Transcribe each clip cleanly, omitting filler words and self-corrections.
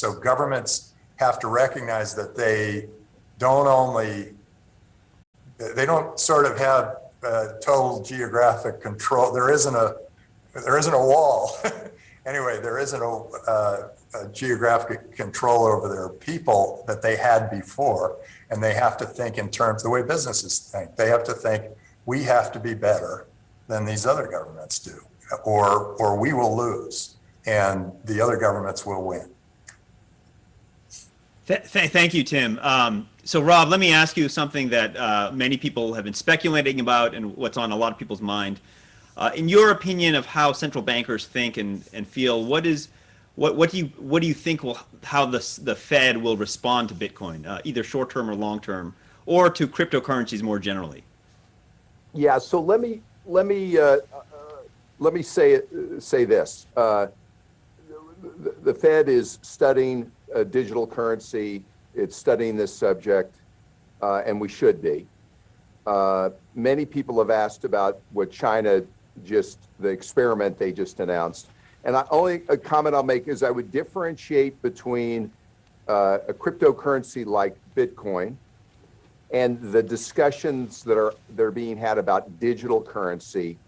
So governments have to recognize that they don't sort of have total geographic control. There isn't a wall. Anyway, there isn't a geographic control over their people that they had before. And they have to think in terms the way businesses think. They have to think, we have to be better than these other governments do, or we will lose and the other governments will win. Thank you, Tim. So Rob, let me ask you something that many people have been speculating about and what's on a lot of people's mind. In your opinion of how central bankers think and feel, what do you think how the Fed will respond to Bitcoin, either short term or long term, or to cryptocurrencies more generally? Yeah. So let me say this. The Fed is studying digital currency. It's studying this subject, and we should be. Many people have asked about what China the experiment they just announced. And only a comment I'll make is I would differentiate between a cryptocurrency like Bitcoin and the discussions that are being had about digital currency.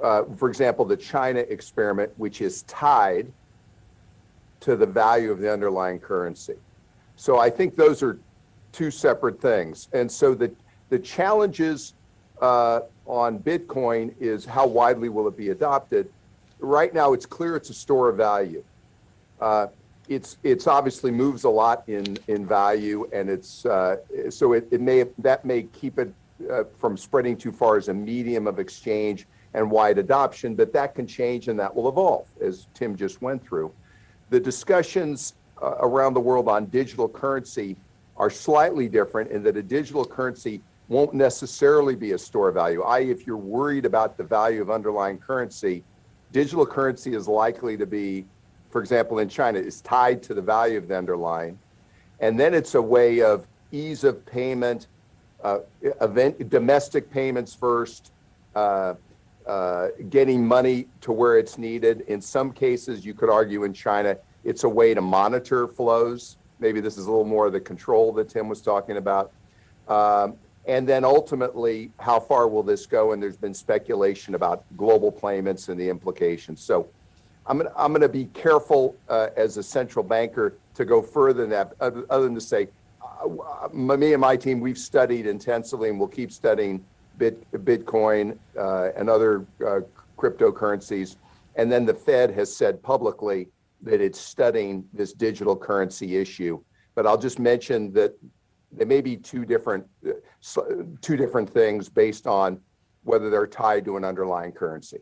For example, the China experiment, which is tied to the value of the underlying currency. So I think those are two separate things. And so the challenges on Bitcoin is how widely will it be adopted? Right now, it's clear it's a store of value. It's obviously moves a lot in value, and that may keep it from spreading too far as a medium of exchange and wide adoption, but that can change and that will evolve, as Tim just went through. The discussions around the world on digital currency are slightly different in that a digital currency won't necessarily be a store of value. If you're worried about the value of underlying currency, digital currency is likely to be, for example, in China, is tied to the value of the underlying. And then it's a way of ease of payment, domestic payments first, getting money to where it's needed. In some cases, you could argue in China, it's a way to monitor flows. Maybe this is a little more of the control that Tim was talking about. And then ultimately, how far will this go? And there's been speculation about global payments and the implications. So I'm going to be careful as a central banker to go further than that, other than to say, me and my team, we've studied intensively and we'll keep studying Bitcoin and other cryptocurrencies. And then the Fed has said publicly that it's studying this digital currency issue. But I'll just mention that there may be two different things based on whether they're tied to an underlying currency.